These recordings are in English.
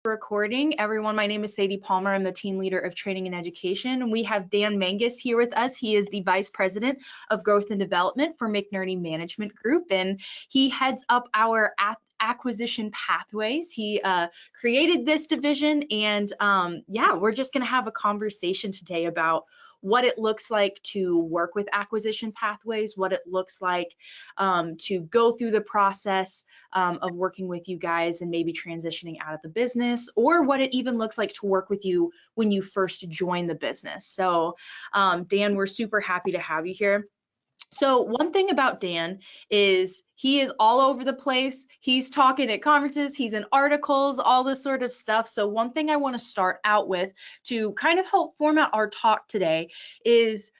Recording. Everyone, my name is Sadie Palmer. I'm the team leader of training and education. We have Dan Mangus here with us. He is the vice president of growth and development for McNerney Management Group, and he heads up our acquisition pathways. He created this division, and yeah, we're just going to have a conversation today about what it looks like to work with acquisition pathways, what it looks like to go through the process of working with you guys and maybe transitioning out of the business, or what it even looks like to work with you when you first join the business. So Dan, we're super happy to have you here. So one thing about Dan is he is all over the place. He's talking at conferences, he's in articles, all this sort of stuff. So one thing I want to start out with to kind of help format our talk today is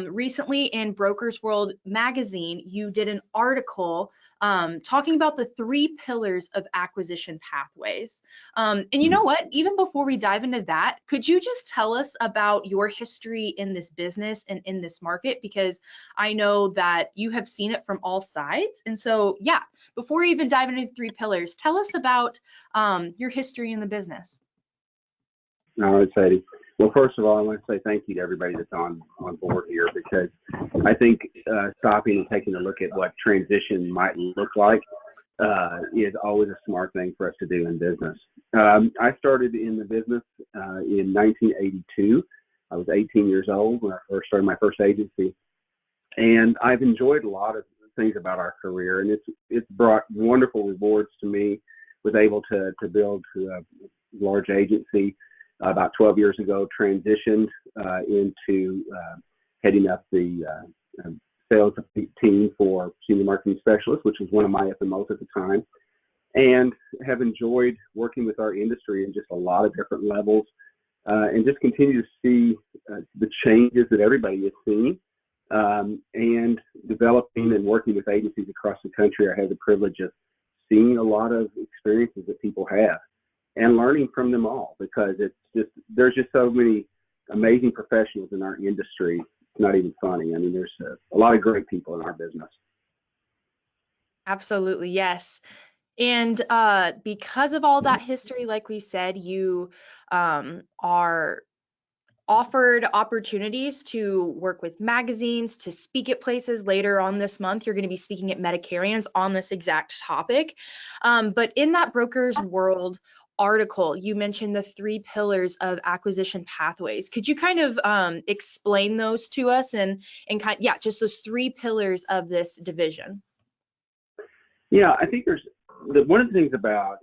recently in Brokers World magazine, you did an article talking about the 3 pillars of acquisition pathways. And you know what, even before we dive into that, could you just tell us about your history in this business and in this market? Because I know that you have seen it from all sides. And so, yeah, before we even dive into the 3 pillars, tell us about your history in the business. All right, Sadie. Well, first of all, I want to say thank you to everybody that's on board here, because I think stopping and taking a look at what transition might look like is always a smart thing for us to do in business. I started in the business in 1982. I was 18 years old when I first started my first agency, and I've enjoyed a lot of things about our career, and it's brought wonderful rewards to me. Was able to build a large agency. About 12 years ago, transitioned into heading up the sales team for senior marketing specialist, which was one of my FMOs at the time, and have enjoyed working with our industry in just a lot of different levels, and just continue to see the changes that everybody is seeing, and developing and working with agencies across the country. I have the privilege of seeing a lot of experiences that people have and learning from them all, because there's just so many amazing professionals in our industry. It's not even funny. I mean, there's a lot of great people in our business. Absolutely, yes. And because of all that history, like we said, you are offered opportunities to work with magazines, to speak at places. Later on this month, you're going to be speaking at Medicarians on this exact topic. But in that Brokers World article, you mentioned the 3 pillars of acquisition pathways. Could you kind of explain those to us and just those 3 pillars of this division? Yeah, I think one of the things about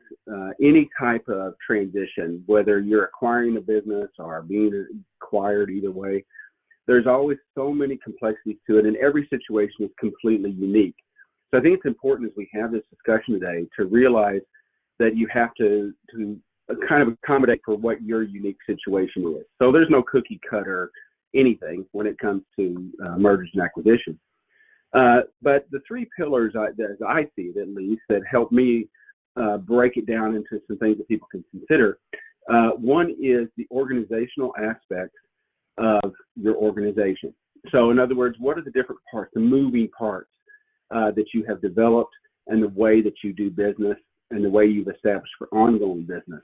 any type of transition, whether you're acquiring a business or being acquired, either way, there's always so many complexities to it, and every situation is completely unique. So I think it's important as we have this discussion today to realize that you have to kind of accommodate for what your unique situation is. So there's no cookie cutter anything when it comes to mergers and acquisitions. But the 3 pillars, as I see it at least, that help me break it down into some things that people can consider. One is the organizational aspect of your organization. So in other words, what are the different parts, the moving parts that you have developed, and the way that you do business, and the way you've established for ongoing business.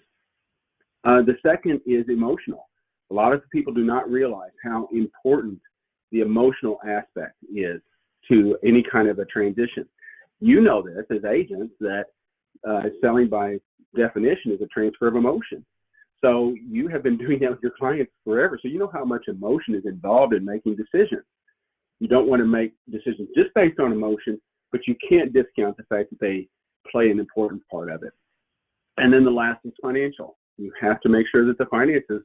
The second is emotional. A lot of people do not realize how important the emotional aspect is to any kind of a transition. You know this as agents, that selling by definition is a transfer of emotion. So you have been doing that with your clients forever. So you know how much emotion is involved in making decisions. You don't want to make decisions just based on emotion, but you can't discount the fact that they play an important part of it. And then the last is financial. You have to make sure that the finances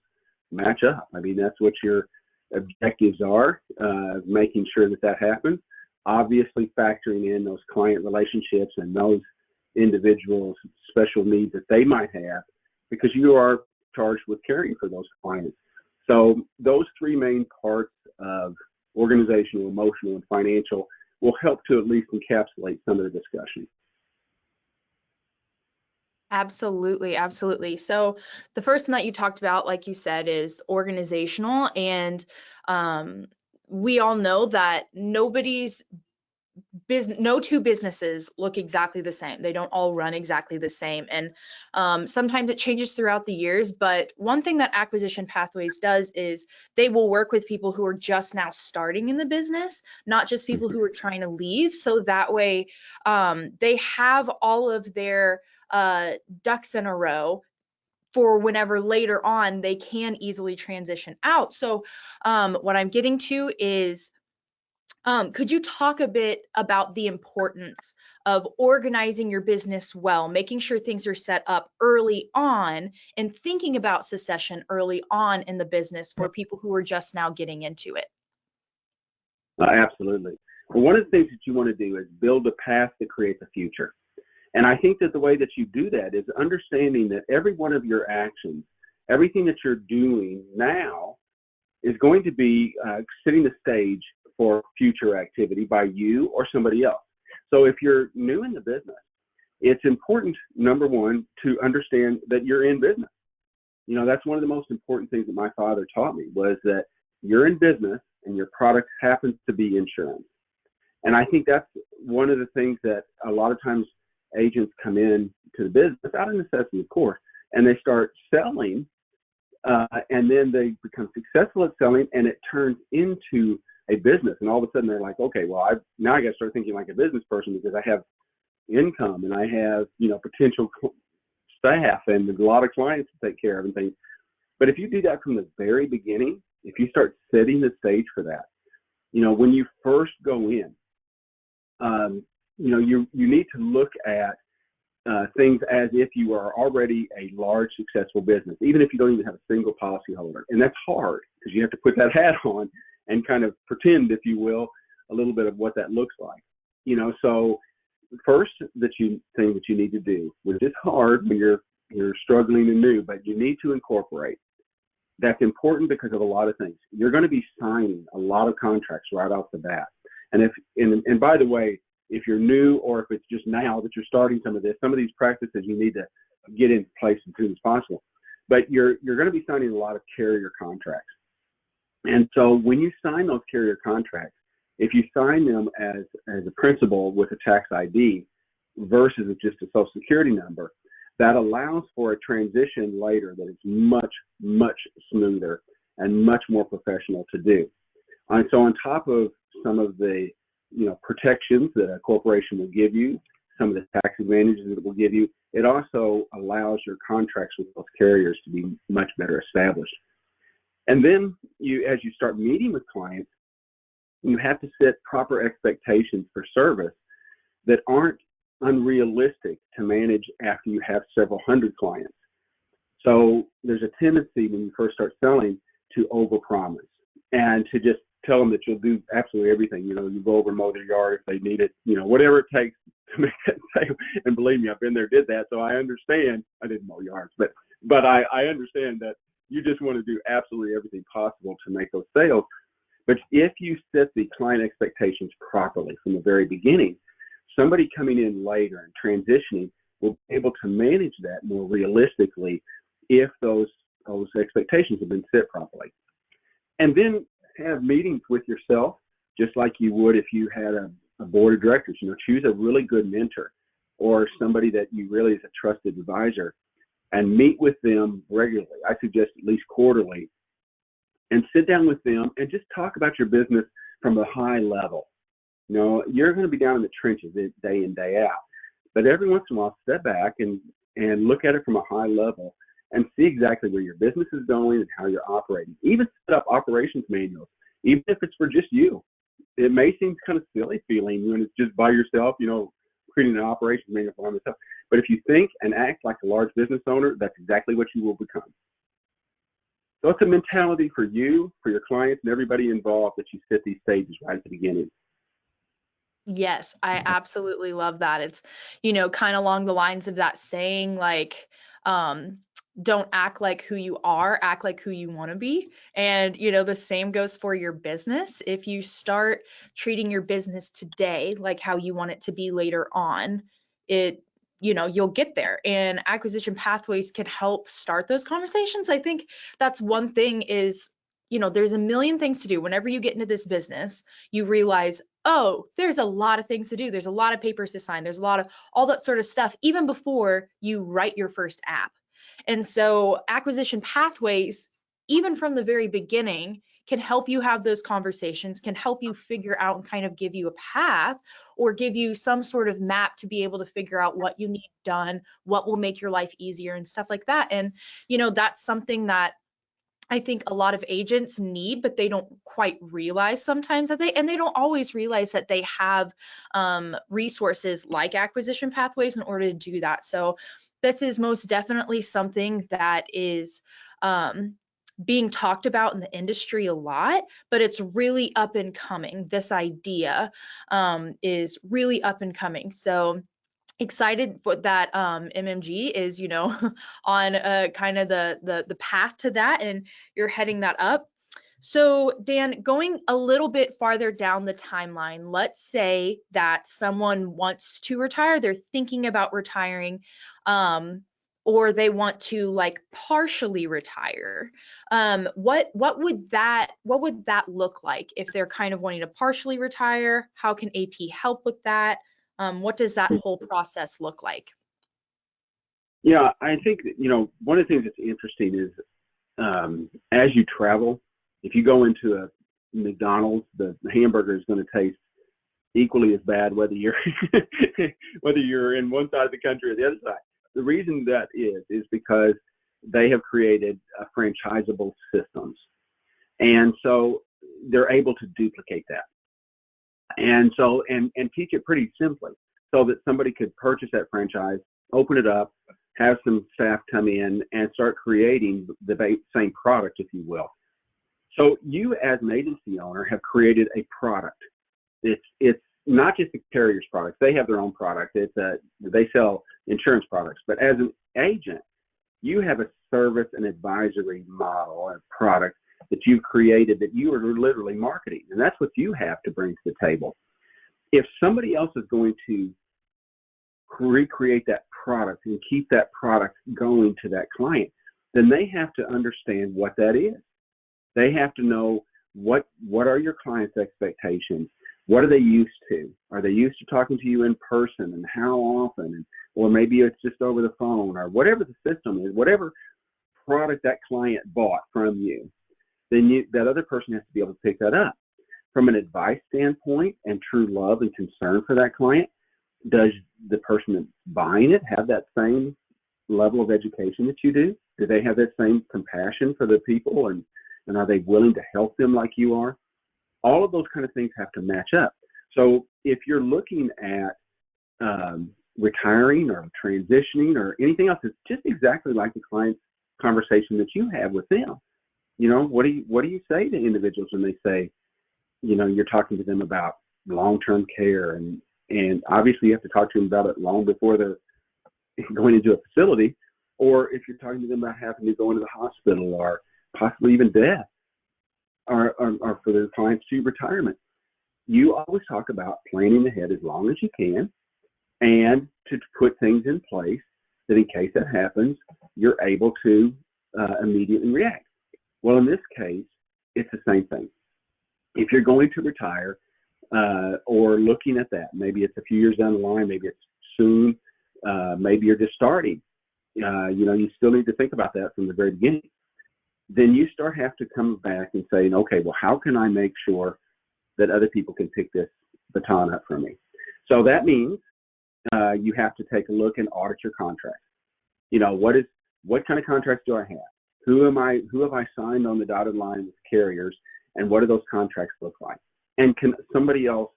match up. I mean, that's what your objectives are, making sure that that happens. Obviously factoring in those client relationships and those individuals' special needs that they might have, because you are charged with caring for those clients. So those 3 main parts of organizational, emotional, and financial will help to at least encapsulate some of the discussion. Absolutely, absolutely. So the first one that you talked about, like you said, is organizational, and we all know that nobody's no two businesses look exactly the same. They don't all run exactly the same. And sometimes it changes throughout the years. But one thing that Acquisition Pathways does is they will work with people who are just now starting in the business, not just people who are trying to leave. So that way they have all of their ducks in a row for whenever later on they can easily transition out. So what I'm getting to is, could you talk a bit about the importance of organizing your business well, making sure things are set up early on, and thinking about succession early on in the business for people who are just now getting into it? Absolutely. Well, one of the things that you want to do is build a path to create the future. And I think that the way that you do that is understanding that every one of your actions, everything that you're doing now is going to be setting the stage for future activity by you or somebody else. So if you're new in the business, it's important, number one, to understand that you're in business. You know, that's one of the most important things that my father taught me, was that you're in business and your product happens to be insurance. And I think that's one of the things that a lot of times agents come in to the business out of necessity, of course, and they start selling, and then they become successful at selling, and it turns into a business. And all of a sudden they're like, okay, well, now I got to start thinking like a business person, because I have income and I have, potential staff and a lot of clients to take care of and things. But if you do that from the very beginning, if you start setting the stage for that, when you first go in, you need to look at things as if you are already a large, successful business, even if you don't even have a single policyholder. And that's hard, because you have to put that hat on and kind of pretend, if you will, a little bit of what that looks like. So first thing that you need to do, which is hard when you're struggling and new, but you need to incorporate. That's important because of a lot of things. You're going to be signing a lot of contracts right off the bat. And by the way, if you're new, or if it's just now that you're starting some of these practices you need to get in place as soon as possible. But you're going to be signing a lot of carrier contracts. And so when you sign those carrier contracts, if you sign them as a principal with a tax ID versus just a Social Security number, that allows for a transition later that is much, much smoother and much more professional to do. And so on top of some of the protections that a corporation will give you, some of the tax advantages that it will give you, it also allows your contracts with those carriers to be much better established. And then as you start meeting with clients, you have to set proper expectations for service that aren't unrealistic to manage after you have several hundred clients. So there's a tendency when you first start selling to overpromise and to just tell them that you'll do absolutely everything. You go over and mow their yard if they need it, whatever it takes to make that sale. And believe me, I've been there, did that. So I understand. I didn't mow yards, but I understand that you just want to do absolutely everything possible to make those sales. But if you set the client expectations properly from the very beginning, somebody coming in later and transitioning will be able to manage that more realistically if those expectations have been set properly. And then have meetings with yourself, just like you would if you had a board of directors. Choose a really good mentor or somebody that you really is a trusted advisor, and meet with them regularly. I suggest at least quarterly, and sit down with them and just talk about your business from a high level. You're going to be down in the trenches day in, day out, but every once in a while, step back and look at it from a high level and see exactly where your business is going and how you're operating. Even set up operations manuals, even if it's for just you. It may seem kind of silly feeling when it's just by yourself, creating an operations manual for yourself. But if you think and act like a large business owner, that's exactly what you will become. So it's a mentality for you, for your clients, and everybody involved that you set these stages right at the beginning. Yes, I absolutely love that. It's, kind of along the lines of that saying, like, don't act like who you are, act like who you want to be. And, the same goes for your business. If you start treating your business today like how you want it to be later on, you'll get there. And Acquisition Pathways can help start those conversations. I think that's one thing is there's a million things to do. Whenever you get into this business, you realize, oh, there's a lot of things to do. There's a lot of papers to sign. There's a lot of all that sort of stuff, even before you write your first app. And so acquisition pathways, even from the very beginning, can help you have those conversations, can help you figure out and kind of give you a path or give you some sort of map to be able to figure out what you need done, what will make your life easier and stuff like that. And, that's something that I think a lot of agents need, but they don't quite realize sometimes that they don't always realize that they have resources like acquisition pathways in order to do that. So this is most definitely something that is being talked about in the industry a lot, but it's really up and coming. This idea is really up and coming. So excited for that MMG is, on kind of the path to that, and you're heading that up. So Dan, going a little bit farther down the timeline, let's say that someone wants to retire, they're thinking about retiring, or they want to partially retire. What would that look like if they're kind of wanting to partially retire? How can AP help with that? What does that whole process look like? Yeah, I think, one of the things that's interesting is as you travel, if you go into a McDonald's, the hamburger is going to taste equally as bad whether you're whether you're in one side of the country or the other side. The reason that is because they have created franchisable systems, and so they're able to duplicate that. And so, and teach it pretty simply so that somebody could purchase that franchise, open it up, have some staff come in and start creating the same product, if you will. So you as an agency owner have created a product. It's not just the carrier's products. They have their own product. They sell insurance products. But as an agent, you have a service and advisory model and product that you've created that you are literally marketing. And that's what you have to bring to the table. If somebody else is going to recreate that product and keep that product going to that client, then they have to understand what that is. They have to know what are your clients' expectations? What are they used to? Are they used to talking to you in person, and how often? Or maybe it's just over the phone, or whatever the system is, whatever product that client bought from you, then that other person has to be able to pick that up. From an advice standpoint and true love and concern for that client, does the person that's buying it have that same level of education that you do? Do they have that same compassion for the people, and are they willing to help them like you are? All of those kind of things have to match up. So if you're looking at retiring or transitioning or anything else, it's just exactly like the client's conversation that you have with them. What do you say to individuals when they say, you're talking to them about long-term care, and obviously you have to talk to them about it long before they're going into a facility, or if you're talking to them about having to go into the hospital or possibly even death, or for their clients to retirement. You always talk about planning ahead as long as you can, and to put things in place that in case that happens, you're able to immediately react. Well, in this case, it's the same thing. If you're going to retire or looking at that, maybe it's a few years down the line, maybe it's soon, maybe you're just starting, you still need to think about that from the very beginning. Then you have to come back and say, okay, well, how can I make sure that other people can pick this baton up from me? So that means you have to take a look and audit your contracts. What kind of contracts do I have? Who have I signed on the dotted line with carriers, and what do those contracts look like? And can somebody else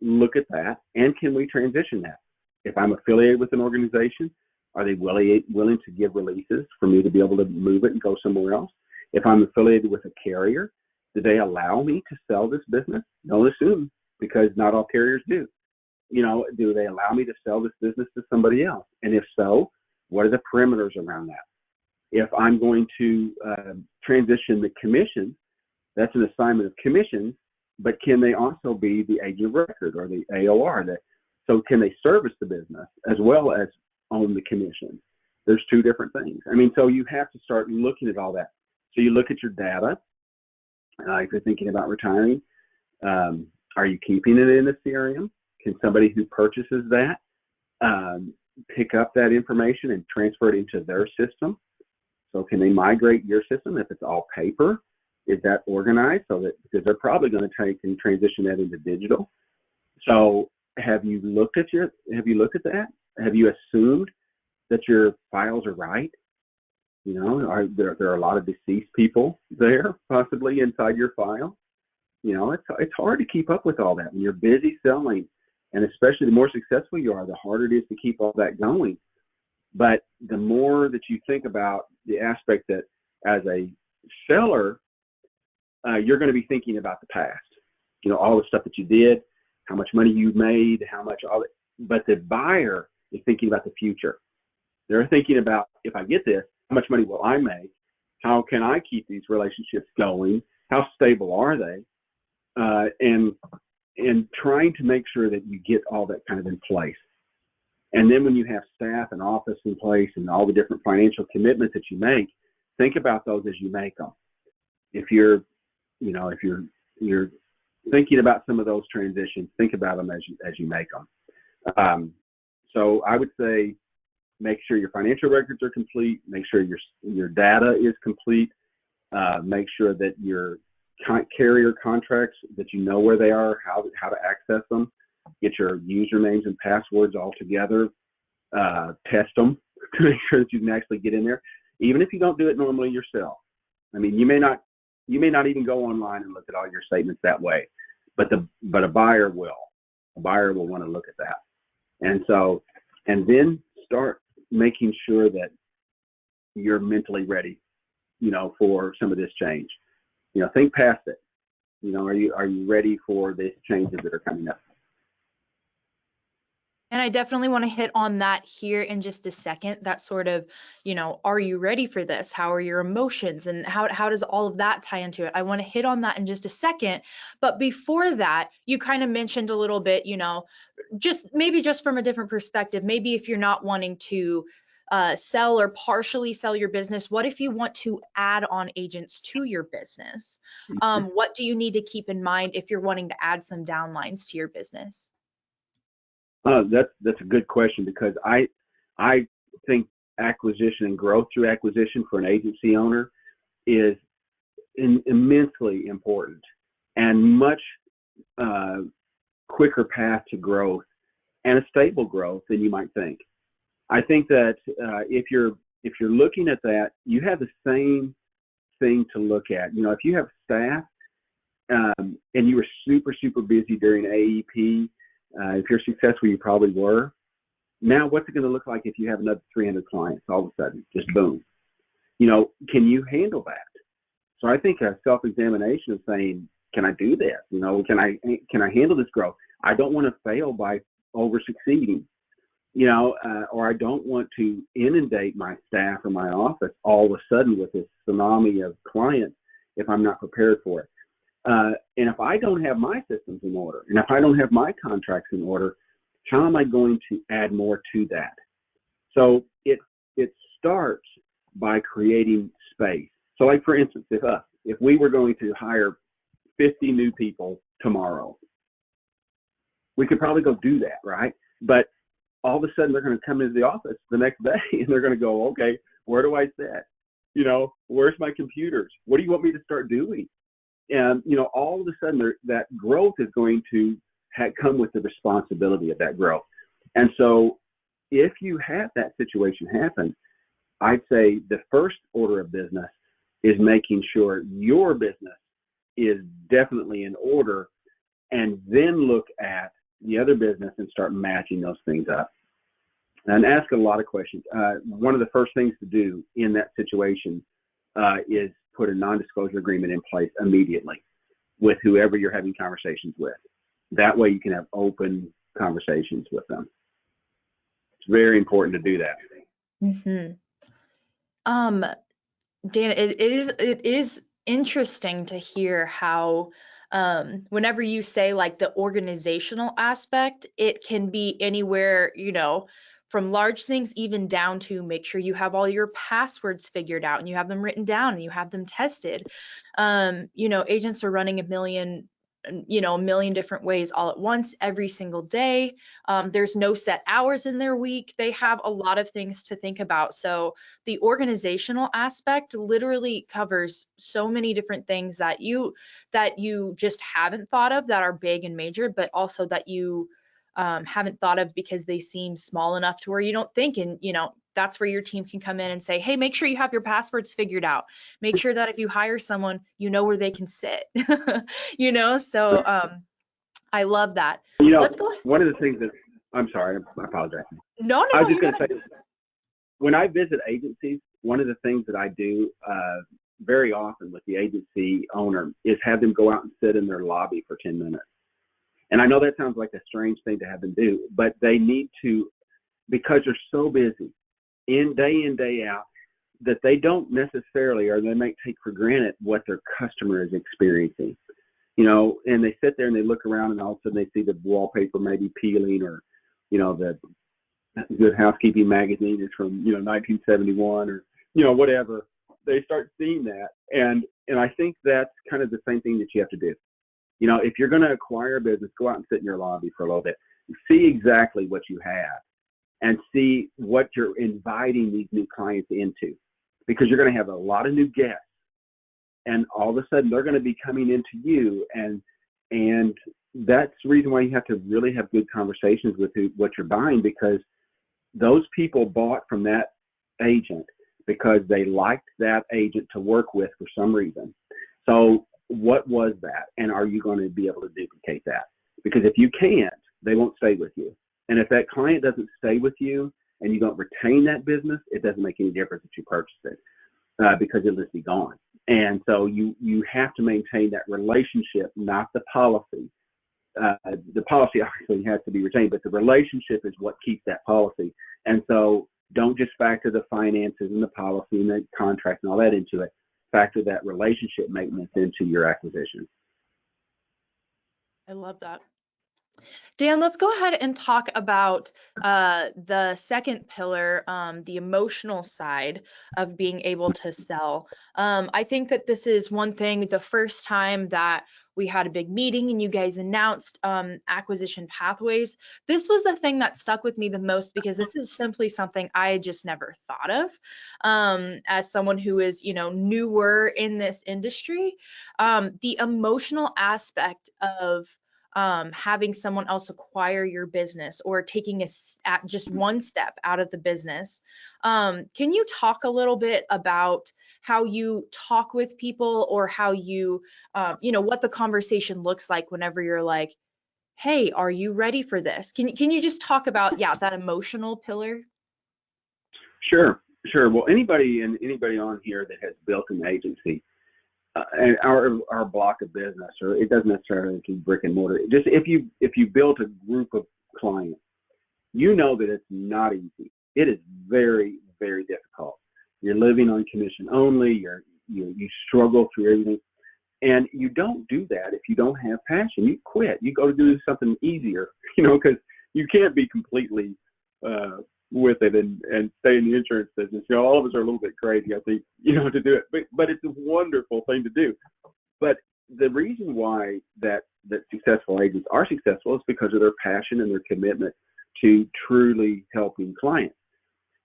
look at that, and can we transition that? If I'm affiliated with an organization, are they willing to give releases for me to be able to move it and go somewhere else? If I'm affiliated with a carrier, do they allow me to sell this business? Don't assume, because not all carriers do. Do they allow me to sell this business to somebody else? And if so, what are the perimeters around that? If I'm going to transition the commission, that's an assignment of commissions, but can they also be the agent of record or the AOR? So can they service the business as well as own the commission? There's two different things. So you have to start looking at all that. So you look at your data, If you're thinking about retiring, are you keeping it in the CRM? Can somebody who purchases that pick up that information and transfer it into their system? So can they migrate your system if it's all paper? Is that organized so that, because they're probably going to take and transition that into digital. So have you looked at that? Have you assumed that your files are right? You know, there are a lot of deceased people there possibly inside your file. You know, it's hard to keep up with all that when you're busy selling, and especially the more successful you are, the harder it is to keep all that going. But the more that you think about the aspect that as a seller, you're going to be thinking about the past, you know, all the stuff that you did, how much money you made, how much all that. But the buyer is thinking about the future. They're thinking about, if I get this, how much money will I make? How can I keep these relationships going? How stable are they? And trying to make sure that you get all that kind of in place. And then when you have staff and office in place and all the different financial commitments that you make, think about those as you make them. If you're thinking about some of those transitions, think about them as you make them. So I would say, make sure your financial records are complete. Make sure your data is complete. Make sure that your carrier contracts, that you know where they are, how to access them. Get your usernames and passwords all together. Test them to make sure that you can actually get in there, even if you don't do it normally yourself. I mean, you may not even go online and look at all your statements that way, but a buyer will. A buyer will want to look at that, and then start making sure that you're mentally ready, you know, for some of this change. You know, think past it. You know, are you ready for the changes that are coming up? And I definitely want to hit on that here in just a second. That sort of, you know, are you ready for this? How are your emotions? And how does all of that tie into it? I want to hit on that in just a second. But before that, you kind of mentioned a little bit, you know, just from a different perspective, maybe if you're not wanting to sell or partially sell your business, what if you want to add on agents to your business? What do you need to keep in mind if you're wanting to add some downlines to your business? That's a good question, because I think acquisition and growth through acquisition for an agency owner is immensely important and much quicker path to growth and a stable growth than you might think. I think that if you're looking at that, you have the same thing to look at. You know, if you have staff and you were super busy during AEP, if you're successful, you probably were. Now, what's it going to look like if you have another 300 clients all of a sudden? Just boom. You know, can you handle that? So I think a self-examination of saying, can I do this? You know, can I handle this growth? I don't want to fail by over succeeding. You know, or I don't want to inundate my staff or my office all of a sudden with this tsunami of clients if I'm not prepared for it. And if I don't have my systems in order, and if I don't have my contracts in order, how am I going to add more to that? So it starts by creating space. So, like, for instance, if we were going to hire 50 new people tomorrow, we could probably go do that, right? But all of a sudden, they're going to come into the office the next day and they're going to go, okay, where do I sit? You know, where's my computers? What do you want me to start doing? And, you know, all of a sudden that growth is going to come with the responsibility of that growth. And so if you have that situation happen, I'd say the first order of business is making sure your business is definitely in order, and then look at the other business and start matching those things up. And ask a lot of questions. One of the first things to do in that situation is put a non-disclosure agreement in place immediately with whoever you're having conversations with. That way you can have open conversations with them. It's very important to do that. Mm-hmm. Dan, it is interesting to hear how whenever you say like the organizational aspect, it can be anywhere, you know, from large things even down to make sure you have all your passwords figured out and you have them written down and you have them tested. Agents are running a million different ways all at once every single day. There's no set hours in their week. They have a lot of things to think about. So the organizational aspect literally covers so many different things that you just haven't thought of that are big and major, but also that you haven't thought of because they seem small enough to where you don't think. And that's where your team can come in and say, hey, make sure you have your passwords figured out. Make sure that if you hire someone, you know where they can sit. So I love that. Let's go. One of the things that, I'm sorry, I apologize. No, I was just going to say, when I visit agencies, one of the things that I do very often with the agency owner is have them go out and sit in their lobby for 10 minutes. And I know that sounds like a strange thing to have them do, but they need to, because they're so busy in, day out, that they don't necessarily, or they might take for granted what their customer is experiencing. And they sit there and they look around and all of a sudden they see the wallpaper maybe peeling, or, the Good Housekeeping magazine is from, 1971 or, whatever. They start seeing that. And I think that's kind of the same thing that you have to do. If you're going to acquire a business, go out and sit in your lobby for a little bit. See exactly what you have and see what you're inviting these new clients into, because you're going to have a lot of new guests. And all of a sudden they're going to be coming into you, and that's the reason why you have to really have good conversations with what you're buying, because those people bought from that agent because they liked that agent to work with for some reason. So what was that? And are you going to be able to duplicate that? Because if you can't, they won't stay with you. And if that client doesn't stay with you and you don't retain that business, it doesn't make any difference if you purchase it, because it'll just be gone. And so you have to maintain that relationship, not the policy. The policy obviously has to be retained, but the relationship is what keeps that policy. And so don't just factor the finances and the policy and the contract and all that into it. Factor that relationship maintenance into your acquisition. I love that. Dan, let's go ahead and talk about the second pillar, the emotional side of being able to sell. I think that this is one thing, the first time that we had a big meeting and you guys announced acquisition pathways, this was the thing that stuck with me the most, because this is simply something I just never thought of as someone who is, newer in this industry. The emotional aspect of having someone else acquire your business, or taking just one step out of the business. Can you talk a little bit about how you talk with people, or how you, what the conversation looks like whenever you're like, hey, are you ready for this? Can you just talk about, that emotional pillar? Sure. Well, anybody on here that has built an agency, and our block of business, or it doesn't necessarily include brick and mortar. Just if you built a group of clients, that it's not easy. It is very, very difficult. You're living on commission only. You struggle through everything, and you don't do that if you don't have passion. You quit. You go to do something easier, because you can't be completely with it and stay in the insurance business. All of us are a little bit crazy, I think, to do it, but it's a wonderful thing to do. But the reason why that successful agents are successful is because of their passion and their commitment to truly helping clients.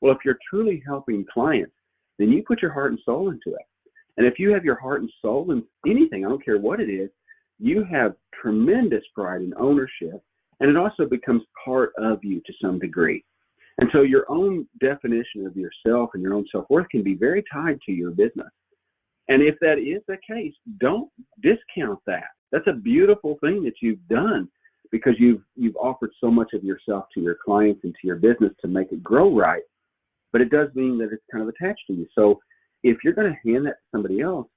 Well, if you're truly helping clients, then you put your heart and soul into it. And if you have your heart and soul in anything, I don't care what it is, you have tremendous pride and ownership, and it also becomes part of you to some degree. And so your own definition of yourself and your own self-worth can be very tied to your business. And if that is the case, don't discount that. That's a beautiful thing that you've done, because you've offered so much of yourself to your clients and to your business to make it grow right. But it does mean that it's kind of attached to you. So if you're going to hand that to somebody else,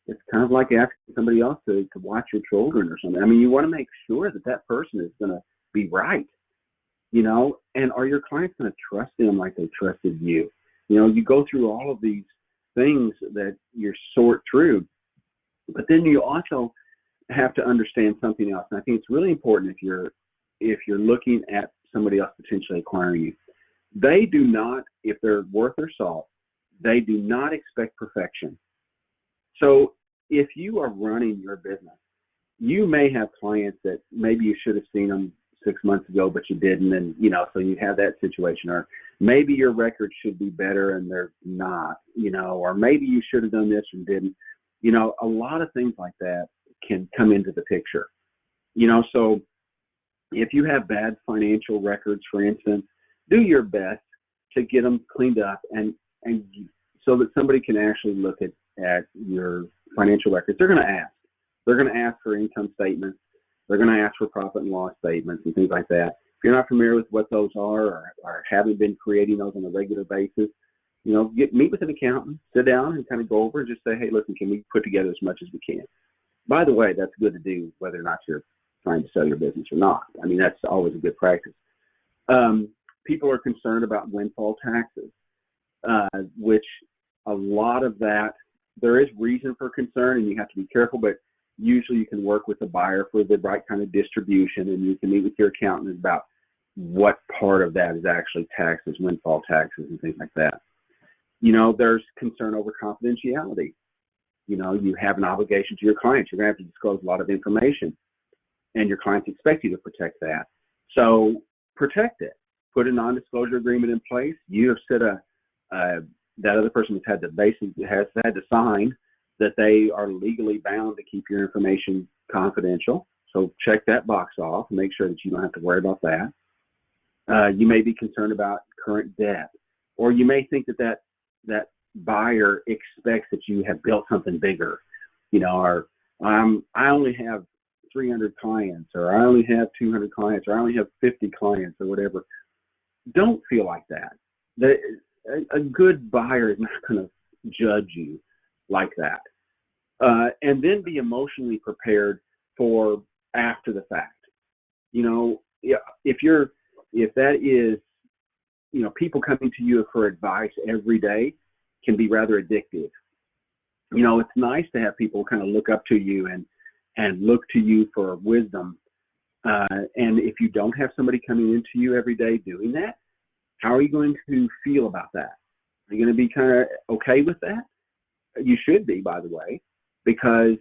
it's kind of like asking somebody else to watch your children or something. I mean, you want to make sure that person is going to be right. And are your clients going to trust them like they trusted you? You go through all of these things that you sort through, but then you also have to understand something else. And I think it's really important if you're looking at somebody else potentially acquiring you. They do not, if they're worth their salt, they do not expect perfection. So if you are running your business, you may have clients that maybe you should have seen them 6 months ago, but you didn't. And, so you have that situation. Or maybe your records should be better and they're not, or maybe you should have done this and didn't. A lot of things like that can come into the picture. So if you have bad financial records, for instance, do your best to get them cleaned up and so that somebody can actually look at your financial records. They're going to ask. They're going to ask for income statements. They're going to ask for profit and loss statements and things like that. If you're not familiar with what those are or haven't been creating those on a regular basis, meet with an accountant, sit down and kind of go over and just say, hey, listen, can we put together as much as we can? By the way, that's good to do whether or not you're trying to sell your business or not. I mean, that's always a good practice. People are concerned about windfall taxes, which a lot of that, there is reason for concern and you have to be careful, but usually you can work with the buyer for the right kind of distribution, and you can meet with your accountant about what part of that is actually taxed as windfall taxes and things like that. There's concern over confidentiality. You have an obligation to your clients. You're going to have to disclose a lot of information, and your clients expect you to protect that. So protect it. Put a non-disclosure agreement in place. You have set that other person has had to sign that they are legally bound to keep your information confidential. So check that box off and make sure that you don't have to worry about that. You may be concerned about current debt, or you may think that buyer expects that you have built something bigger. Or I only have 300 clients, or I only have 200 clients, or I only have 50 clients, or whatever. Don't feel like that. A good buyer is not going to judge you like that. And then be emotionally prepared for after the fact. If that is, people coming to you for advice every day can be rather addictive. It's nice to have people kind of look up to you and look to you for wisdom. And if you don't have somebody coming into you every day doing that, how are you going to feel about that? Are you going to be kind of okay with that? You should be, by the way, because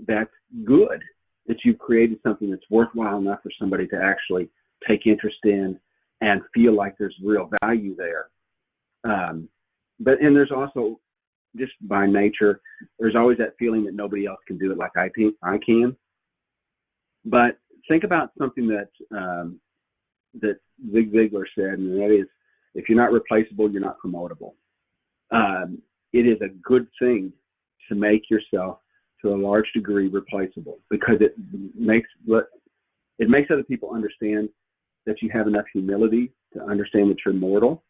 that's good that you've created something that's worthwhile enough for somebody to actually take interest in and feel like there's real value there. And there's also, just by nature, there's always that feeling that nobody else can do it like I can. But think about something that Zig Ziglar said, and that is, if you're not replaceable, you're not promotable. It is a good thing to make yourself, to a large degree, replaceable, because it makes other people understand that you have enough humility to understand that you're mortal,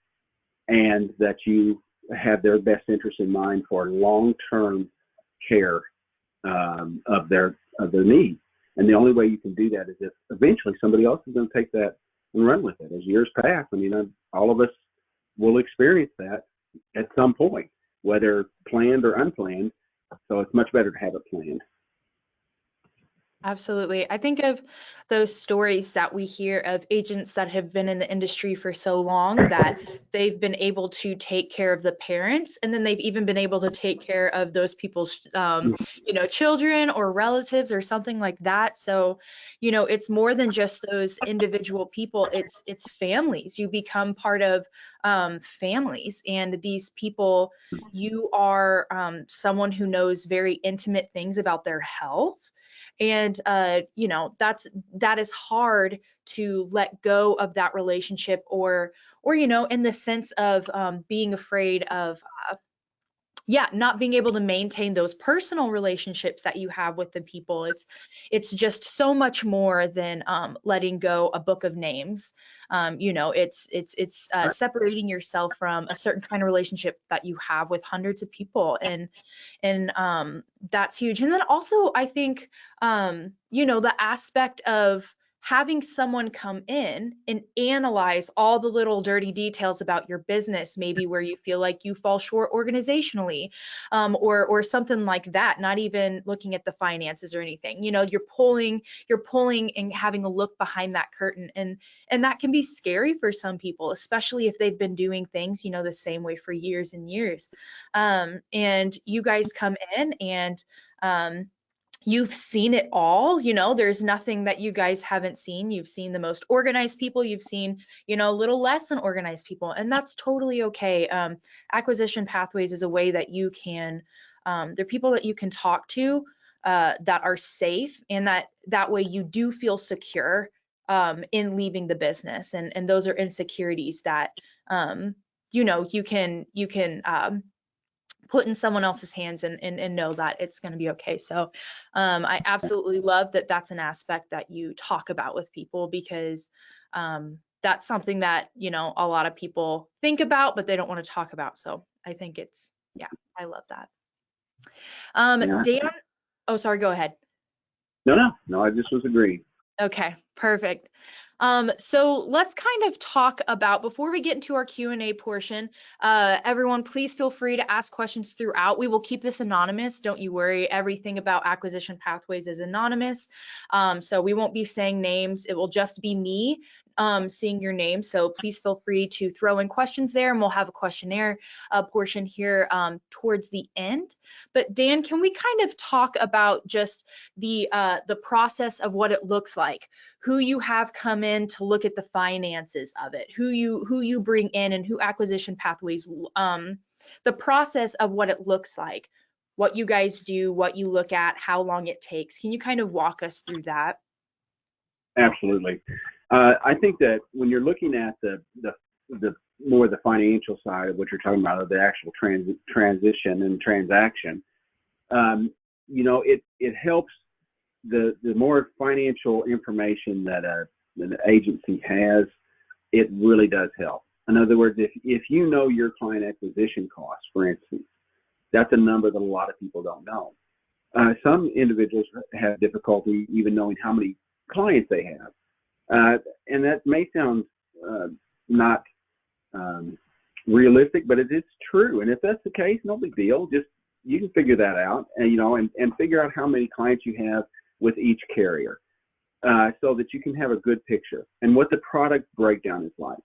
and that you have their best interest in mind for long-term care of their needs. And the only way you can do that is if eventually somebody else is going to take that and run with it. As years pass, all of us will experience that at some point, whether planned or unplanned. So it's much better to have it planned. Absolutely. I think of those stories that we hear of agents that have been in the industry for so long that they've been able to take care of the parents, and then they've even been able to take care of those people's, children or relatives or something like that. So, it's more than just those individual people. It's families. You become part of families, and these people, you are someone who knows very intimate things about their health. And that is hard to let go of that relationship, or in the sense of being afraid of not being able to maintain those personal relationships that you have with the people. It's just so much more than letting go a book of names. It's separating yourself from a certain kind of relationship that you have with hundreds of people, and that's huge. And then also, I think the aspect of having someone come in and analyze all the little dirty details about your business, maybe where you feel like you fall short organizationally, or something like that, not even looking at the finances or anything. You're pulling and having a look behind that curtain, and that can be scary for some people, especially if they've been doing things, the same way for years and years. And you guys come in and you've seen it all. There's nothing that you guys haven't seen. You've seen the most organized people, you've seen, a little less than organized people, and that's totally okay. Acquisition pathways is a way that you can, they're people that you can talk to, that are safe, and that way you do feel secure, in leaving the business. And those are insecurities that, you can put in someone else's hands, and know that it's going to be okay. So I absolutely love that that's an aspect that you talk about with people, because that's something that, a lot of people think about, but they don't want to talk about. So I think yeah, I love that. Yeah. Dan, oh, sorry, go ahead. No, I just was agreeing. Okay, perfect. So let's kind of talk about, before we get into our Q&A portion, everyone, please feel free to ask questions throughout. We will keep this anonymous. Don't you worry. Everything about acquisition pathways is anonymous. So we won't be saying names. It will just be me seeing your name. So please feel free to throw in questions there, and we'll have a questionnaire portion here towards the end. But Dan, can we kind of talk about just the process of what it looks like, who you have come in to look at the finances of it, who you bring in, and who acquisition pathways, the process of what it looks like, what you guys do, what you look at, how long it takes. Can you kind of walk us through that? Absolutely. I think that when you're looking at the more the financial side of what you're talking about, of the actual transition and transaction, it helps. The more financial information that an agency has, it really does help. In other words, if you know your client acquisition costs, for instance, that's a number that a lot of people don't know. Some individuals have difficulty even knowing how many clients they have. And that may sound not realistic, but it is true. And if that's the case, no big deal. Just you can figure that out, and figure out how many clients you have with each carrier, so that you can have a good picture and what the product breakdown is like.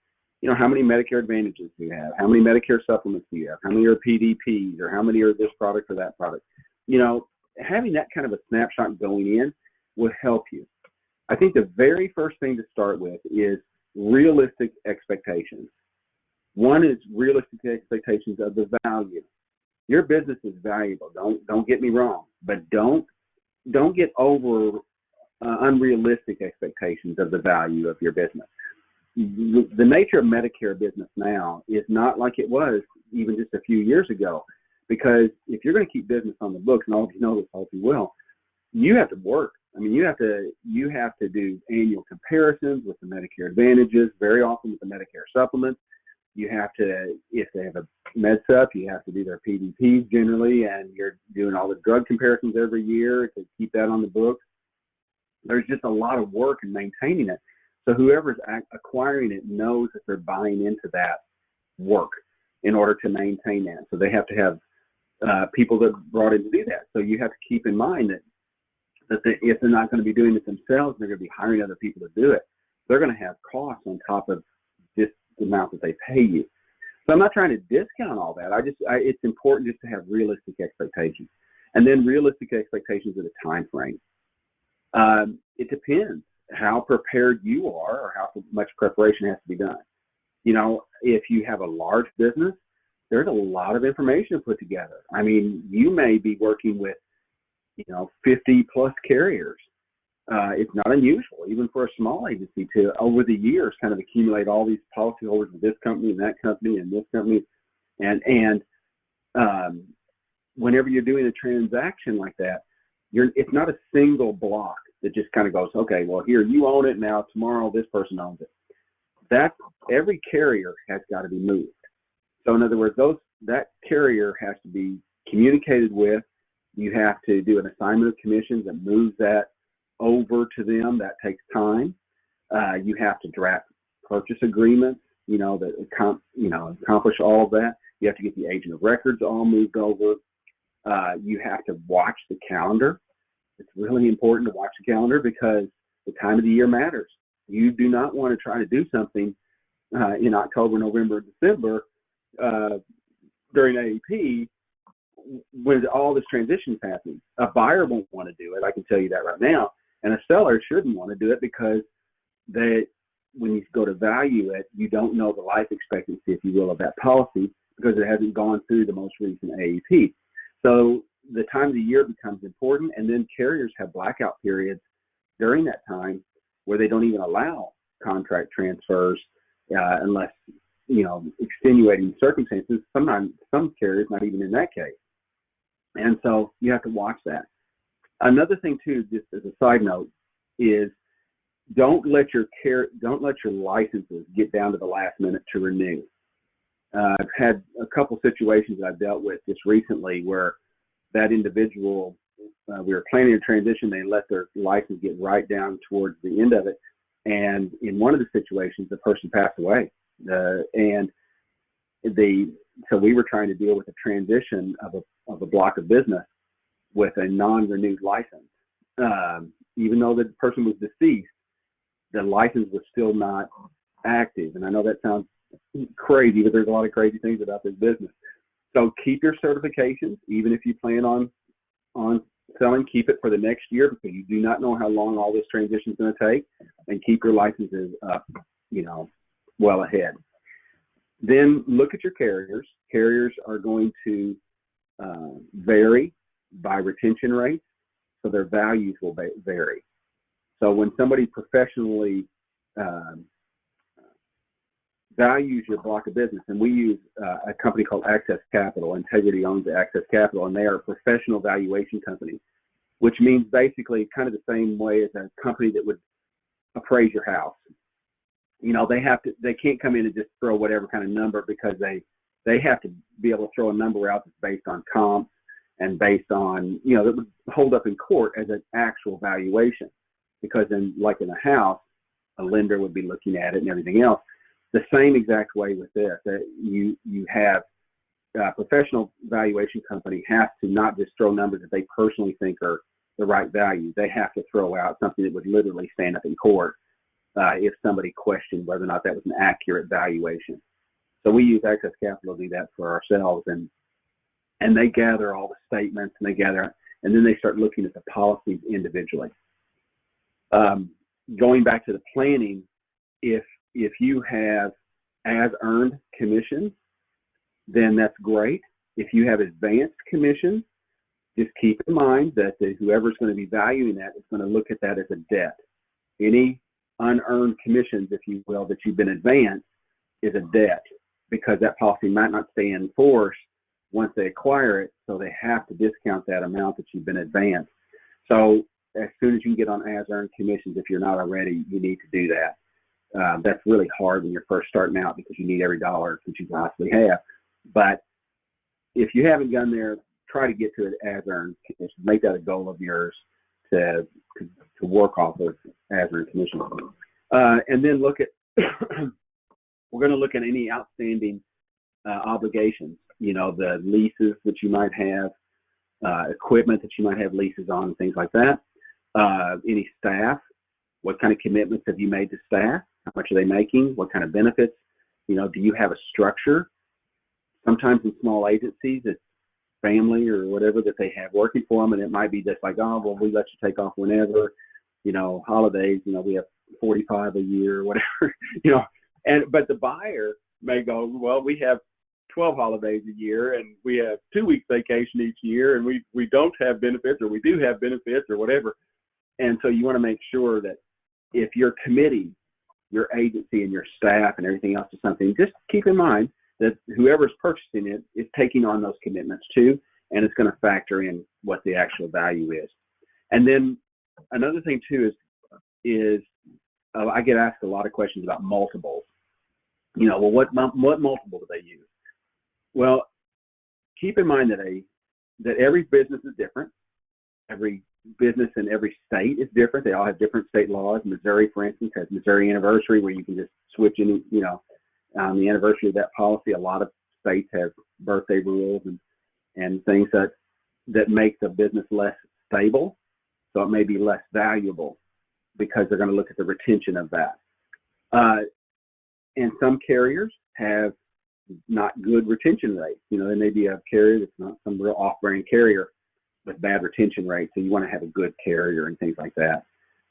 How many Medicare Advantages do you have? How many Medicare supplements do you have? How many are PDPs, or how many are this product or that product? Having that kind of a snapshot going in will help you. I think the very first thing to start with is realistic expectations. One is realistic expectations of the value. Your business is valuable. Don't get me wrong, but don't get over unrealistic expectations of the value of your business. The nature of Medicare business now is not like it was even just a few years ago, because if you're going to keep business on the books, and all of you know this, all too well, you have to work. I mean, you have to do annual comparisons with the Medicare Advantages, very often with the Medicare supplements. You have to, if they have a MedSup, you have to do their PDPs generally, and you're doing all the drug comparisons every year to keep that on the books. There's just a lot of work in maintaining it. So whoever's acquiring it knows that they're buying into that work in order to maintain that. So they have to have people that are brought in to do that. So you have to keep in mind that if they're not going to be doing it themselves, they're going to be hiring other people to do it. They're going to have costs on top of just the amount that they pay you. So I'm not trying to discount all that. It's important just to have realistic expectations, and then realistic expectations of the time frame. It depends how prepared you are, or how much preparation has to be done. If you have a large business, there's a lot of information to put together. I mean, you may be working with 50 plus carriers. It's not unusual, even for a small agency, to over the years kind of accumulate all these policyholders with this company and that company and this company. And whenever you're doing a transaction like that, it's not a single block that just kind of goes, okay, well, here you own it, now tomorrow this person owns it. Every carrier has got to be moved. So in other words, that carrier has to be communicated with. You have to do an assignment of commissions that moves that over to them. That takes time. You have to draft purchase agreements, that accomplish all of that. You have to get the agent of records all moved over. You have to watch the calendar. It's really important to watch the calendar because the time of the year matters. You do not want to try to do something in October, November, December during AEP when all this transition is happening. A buyer won't want to do it. I can tell you that right now. And a seller shouldn't want to do it because when you go to value it, you don't know the life expectancy, if you will, of that policy because it hasn't gone through the most recent AEP. So the time of the year becomes important, and then carriers have blackout periods during that time where they don't even allow contract transfers unless, extenuating circumstances. Sometimes some carriers not even in that case. And so you have to watch that. Another thing too, just as a side note, is don't let your licenses get down to the last minute to renew. I've had a couple situations I've dealt with just recently where that individual, we were planning a transition, they let their license get right down towards the end of it, and in one of the situations, the person passed away, so we were trying to deal with a transition of a block of business with a non-renewed license. Even though the person was deceased, the license was still not active. And I know that sounds crazy, but there's a lot of crazy things about this business. So keep your certifications, even if you plan on selling, keep it for the next year because you do not know how long all this transition is going to take, and keep your licenses up, well ahead. Then look at your carriers. Carriers are going to vary by retention rates, so their values will vary. So when somebody professionally values your block of business, and we use a company called Access Capital. Integrity owns Access Capital, and they are a professional valuation company, which means basically kind of the same way as a company that would appraise your house. They can't come in and just throw whatever kind of number because they have to be able to throw a number out that's based on comps and based on, that would hold up in court as an actual valuation. Because in a house, a lender would be looking at it and everything else. The same exact way with this, that you have a professional valuation company has to not just throw numbers that they personally think are the right value. They have to throw out something that would literally stand up in court if somebody questioned whether or not that was an accurate valuation. So we use Access Capital to do that for ourselves, and they gather all the statements and then they start looking at the policies individually. Going back to the planning, if you have as earned commissions, then that's great. If you have advanced commissions, just keep in mind that whoever's going to be valuing that is going to look at that as a debt. Any unearned commissions, if you will, that you've been advanced is a debt because that policy might not stay in force once they acquire it, so they have to discount that amount that you've been advanced. So as soon as you can get on as earned commissions, if you're not already, you need to do that. That's really hard when you're first starting out because you need every dollar that you possibly have. But if you haven't done there, try to get to it as earned commissions. Make that a goal of yours to work off of as earned commissions. And then we're going to look at any outstanding obligations. The leases that you might have, equipment that you might have leases on, and things like that. Any staff, what kind of commitments have you made to staff? How much are they making? What kind of benefits? Do you have a structure? Sometimes in small agencies, it's family or whatever that they have working for them, and it might be just like, oh, well, we let you take off whenever, holidays, we have 45 a year or whatever, but the buyer may go, well, we have 12 holidays a year and we have 2 weeks vacation each year, and we don't have benefits, or we do have benefits, or whatever. And so you want to make sure that if you're committing your agency and your staff and everything else to something, just keep in mind that whoever's purchasing it is taking on those commitments too, and it's going to factor in what the actual value is. And then another thing too is I get asked a lot of questions about multiples. Well, what multiple do they use? Well, keep in mind that every business is different. Every business in every state is different. They all have different state laws. Missouri, for instance, has Missouri Anniversary, where you can just switch any, on the anniversary of that policy. A lot of states have birthday rules and things that make the business less stable. So it may be less valuable because they're going to look at the retention of that. And some carriers have not good retention rates. There may be a carrier that's not some real off-brand carrier with bad retention rates. So you want to have a good carrier and things like that.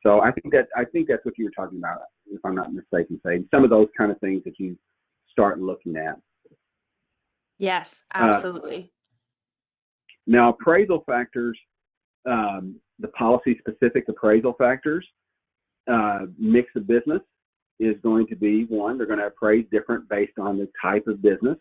So I think that's what you were talking about, if I'm not mistaken, saying some of those kind of things that you start looking at. Yes, absolutely. Now, appraisal factors, the policy-specific appraisal factors, mix of business is going to be one. They're going to appraise different based on the type of business.